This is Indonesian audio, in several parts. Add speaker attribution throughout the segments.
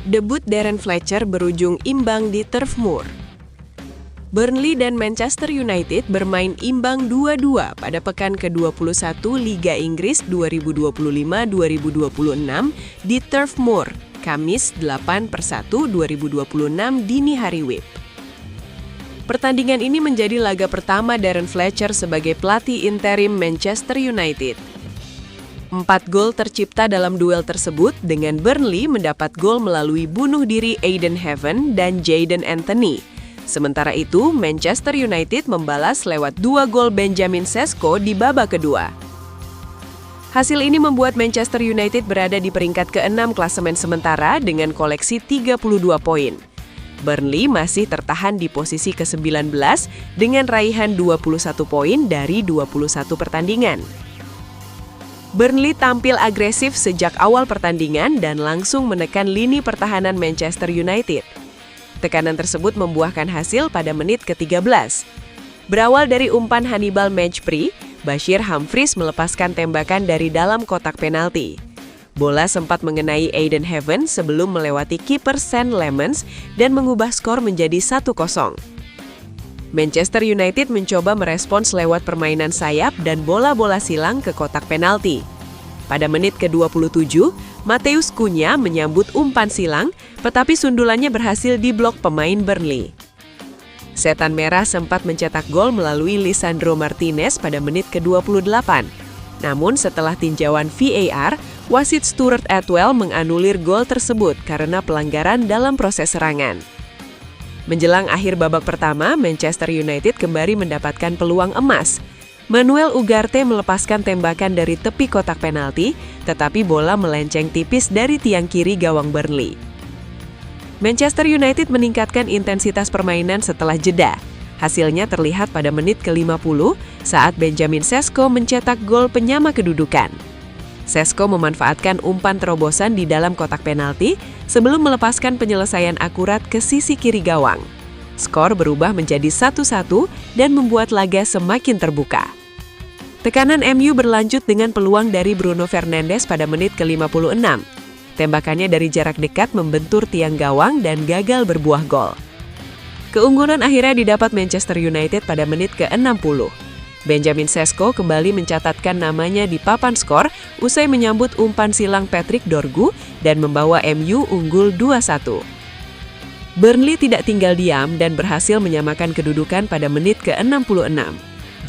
Speaker 1: Debut Darren Fletcher berujung imbang di Turf Moor. Burnley dan Manchester United bermain imbang 2-2 pada pekan ke-21 Liga Inggris 2025-2026 di Turf Moor, Kamis 8/1/2026 dini hari WIB. Pertandingan ini menjadi laga pertama Darren Fletcher sebagai pelatih interim Manchester United. 4 gol tercipta dalam duel tersebut dengan Burnley mendapat gol melalui bunuh diri Aiden Heaven dan Jayden Anthony. Sementara itu, Manchester United membalas lewat 2 gol Benjamin Sesko di babak kedua. Hasil ini membuat Manchester United berada di peringkat ke-6 klasemen sementara dengan koleksi 32 poin. Burnley masih tertahan di posisi ke-19 dengan raihan 21 poin dari 21 pertandingan. Burnley tampil agresif sejak awal pertandingan dan langsung menekan lini pertahanan Manchester United. Tekanan tersebut membuahkan hasil pada menit ke-13. Berawal dari umpan Hannibal Mejbri, Bashir Humphries melepaskan tembakan dari dalam kotak penalti. Bola sempat mengenai Aiden Heaven sebelum melewati kiper Sam Lemons dan mengubah skor menjadi 1-0. Manchester United mencoba merespons lewat permainan sayap dan bola-bola silang ke kotak penalti. Pada menit ke-27, Matheus Cunha menyambut umpan silang, tetapi sundulannya berhasil diblok pemain Burnley. Setan Merah sempat mencetak gol melalui Lisandro Martinez pada menit ke-28. Namun setelah tinjauan VAR, wasit Stuart Atwell menganulir gol tersebut karena pelanggaran dalam proses serangan. Menjelang akhir babak pertama, Manchester United kembali mendapatkan peluang emas. Manuel Ugarte melepaskan tembakan dari tepi kotak penalti, tetapi bola melenceng tipis dari tiang kiri gawang Burnley. Manchester United meningkatkan intensitas permainan setelah jeda. Hasilnya terlihat pada menit ke-50 saat Benjamin Sesko mencetak gol penyama kedudukan. Sesko memanfaatkan umpan terobosan di dalam kotak penalti sebelum melepaskan penyelesaian akurat ke sisi kiri gawang. Skor berubah menjadi 1-1 dan membuat laga semakin terbuka. Tekanan MU berlanjut dengan peluang dari Bruno Fernandes pada menit ke-56. Tembakannya dari jarak dekat membentur tiang gawang dan gagal berbuah gol. Keunggulan akhirnya didapat Manchester United pada menit ke-60. Benjamin Sesko kembali mencatatkan namanya di papan skor usai menyambut umpan silang Patrick Dorgu dan membawa MU unggul 2-1. Burnley tidak tinggal diam dan berhasil menyamakan kedudukan pada menit ke-66.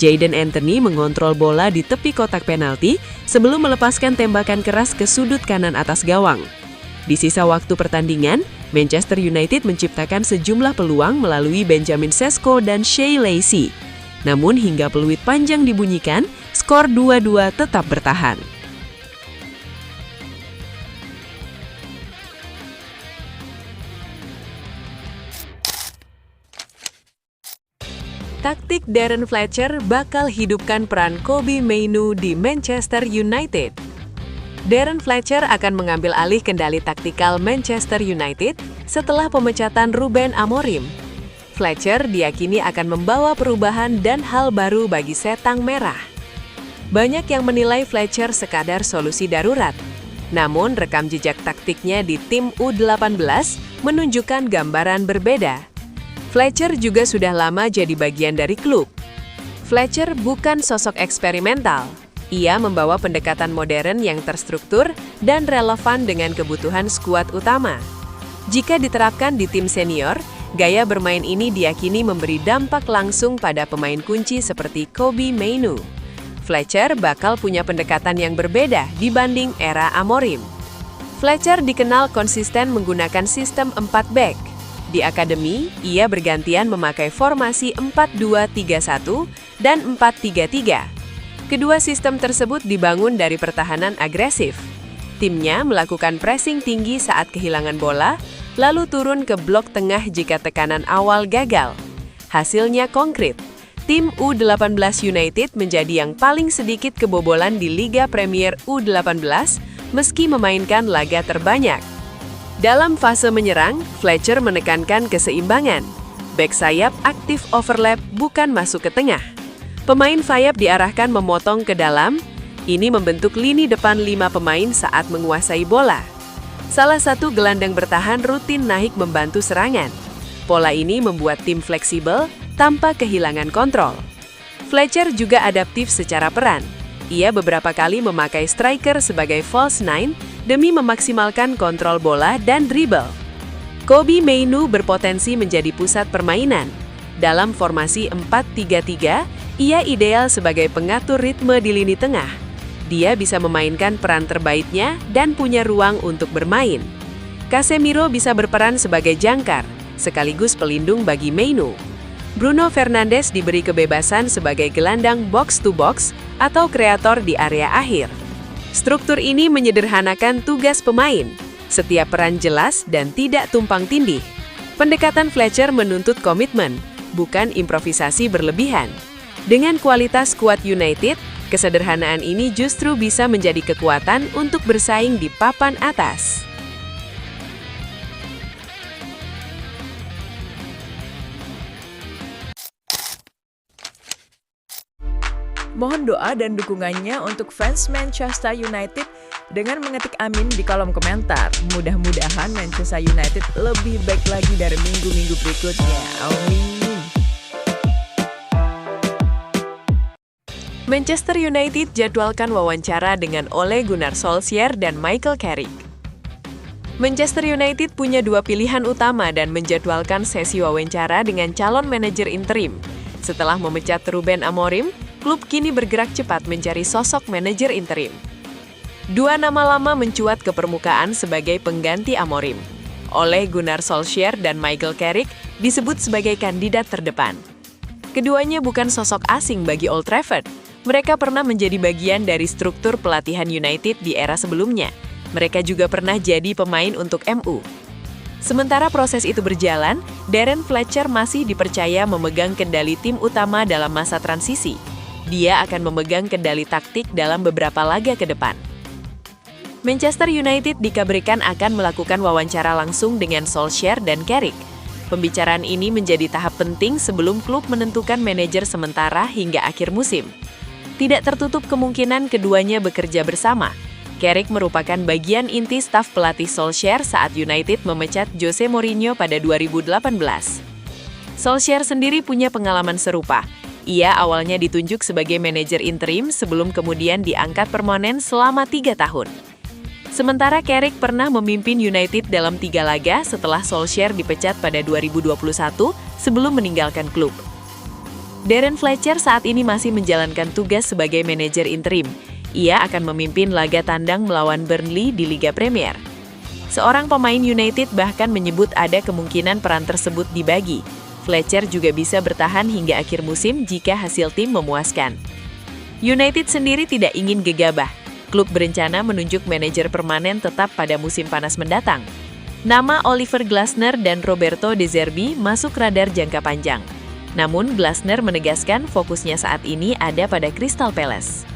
Speaker 1: Jayden Anthony mengontrol bola di tepi kotak penalti sebelum melepaskan tembakan keras ke sudut kanan atas gawang. Di sisa waktu pertandingan, Manchester United menciptakan sejumlah peluang melalui Benjamin Sesko dan Shea Lacey. Namun hingga peluit panjang dibunyikan, skor 2-2 tetap bertahan. Taktik Darren Fletcher bakal hidupkan peran Kobbie Mainoo di Manchester United. Darren Fletcher akan mengambil alih kendali taktikal Manchester United setelah pemecatan Ruben Amorim. Fletcher diyakini akan membawa perubahan dan hal baru bagi Setang Merah. Banyak yang menilai Fletcher sekadar solusi darurat. Namun rekam jejak taktiknya di tim U18 menunjukkan gambaran berbeda. Fletcher juga sudah lama jadi bagian dari klub. Fletcher bukan sosok eksperimental. Ia membawa pendekatan modern yang terstruktur dan relevan dengan kebutuhan skuad utama. Jika diterapkan di tim senior, gaya bermain ini diyakini memberi dampak langsung pada pemain kunci seperti Kobbie Mainoo. Fletcher bakal punya pendekatan yang berbeda dibanding era Amorim. Fletcher dikenal konsisten menggunakan sistem 4 back. Di akademi, ia bergantian memakai formasi 4-2-3-1 dan 4-3-3. Kedua sistem tersebut dibangun dari pertahanan agresif. Timnya melakukan pressing tinggi saat kehilangan bola, lalu turun ke blok tengah jika tekanan awal gagal. Hasilnya konkret. Tim U18 United menjadi yang paling sedikit kebobolan di Liga Premier U18 meski memainkan laga terbanyak. Dalam fase menyerang, Fletcher menekankan keseimbangan. Bek sayap aktif overlap bukan masuk ke tengah. Pemain sayap diarahkan memotong ke dalam. Ini membentuk lini depan 5 pemain saat menguasai bola. Salah satu gelandang bertahan rutin naik membantu serangan. Pola ini membuat tim fleksibel tanpa kehilangan kontrol. Fletcher juga adaptif secara peran. Ia beberapa kali memakai striker sebagai false nine demi memaksimalkan kontrol bola dan dribble. Kobbie Mainoo berpotensi menjadi pusat permainan. Dalam formasi 4-3-3, ia ideal sebagai pengatur ritme di lini tengah. Dia bisa memainkan peran terbaiknya dan punya ruang untuk bermain. Casemiro bisa berperan sebagai jangkar, sekaligus pelindung bagi Mainoo. Bruno Fernandes diberi kebebasan sebagai gelandang box-to-box atau kreator di area akhir. Struktur ini menyederhanakan tugas pemain. Setiap peran jelas dan tidak tumpang tindih. Pendekatan Fletcher menuntut komitmen, bukan improvisasi berlebihan. Dengan kualitas skuad United, kesederhanaan ini justru bisa menjadi kekuatan untuk bersaing di papan atas.
Speaker 2: Mohon doa dan dukungannya untuk fans Manchester United dengan mengetik amin di kolom komentar. Mudah-mudahan Manchester United lebih baik lagi dari minggu-minggu berikutnya. Amin.
Speaker 1: Manchester United jadwalkan wawancara dengan Ole Gunnar Solskjaer dan Michael Carrick. Manchester United punya dua pilihan utama dan menjadwalkan sesi wawancara dengan calon manajer interim. Setelah memecat Ruben Amorim, klub kini bergerak cepat mencari sosok manajer interim. Dua nama lama mencuat ke permukaan sebagai pengganti Amorim. Ole Gunnar Solskjaer dan Michael Carrick disebut sebagai kandidat terdepan. Keduanya bukan sosok asing bagi Old Trafford. Mereka pernah menjadi bagian dari struktur pelatihan United di era sebelumnya. Mereka juga pernah jadi pemain untuk MU. Sementara proses itu berjalan, Darren Fletcher masih dipercaya memegang kendali tim utama dalam masa transisi. Dia akan memegang kendali taktik dalam beberapa laga ke depan. Manchester United dikabarkan akan melakukan wawancara langsung dengan Solskjaer dan Carrick. Pembicaraan ini menjadi tahap penting sebelum klub menentukan manajer sementara hingga akhir musim. Tidak tertutup kemungkinan keduanya bekerja bersama. Carrick merupakan bagian inti staf pelatih Solskjaer saat United memecat Jose Mourinho pada 2018. Solskjaer sendiri punya pengalaman serupa. Ia awalnya ditunjuk sebagai manajer interim sebelum kemudian diangkat permanen selama 3 tahun. Sementara Carrick pernah memimpin United dalam 3 laga setelah Solskjaer dipecat pada 2021 sebelum meninggalkan klub. Darren Fletcher saat ini masih menjalankan tugas sebagai manajer interim. Ia akan memimpin laga tandang melawan Burnley di Liga Premier. Seorang pemain United bahkan menyebut ada kemungkinan peran tersebut dibagi. Fletcher juga bisa bertahan hingga akhir musim jika hasil tim memuaskan. United sendiri tidak ingin gegabah. Klub berencana menunjuk manajer permanen tetap pada musim panas mendatang. Nama Oliver Glasner dan Roberto De Zerbi masuk radar jangka panjang. Namun Glasner menegaskan fokusnya saat ini ada pada Crystal Palace.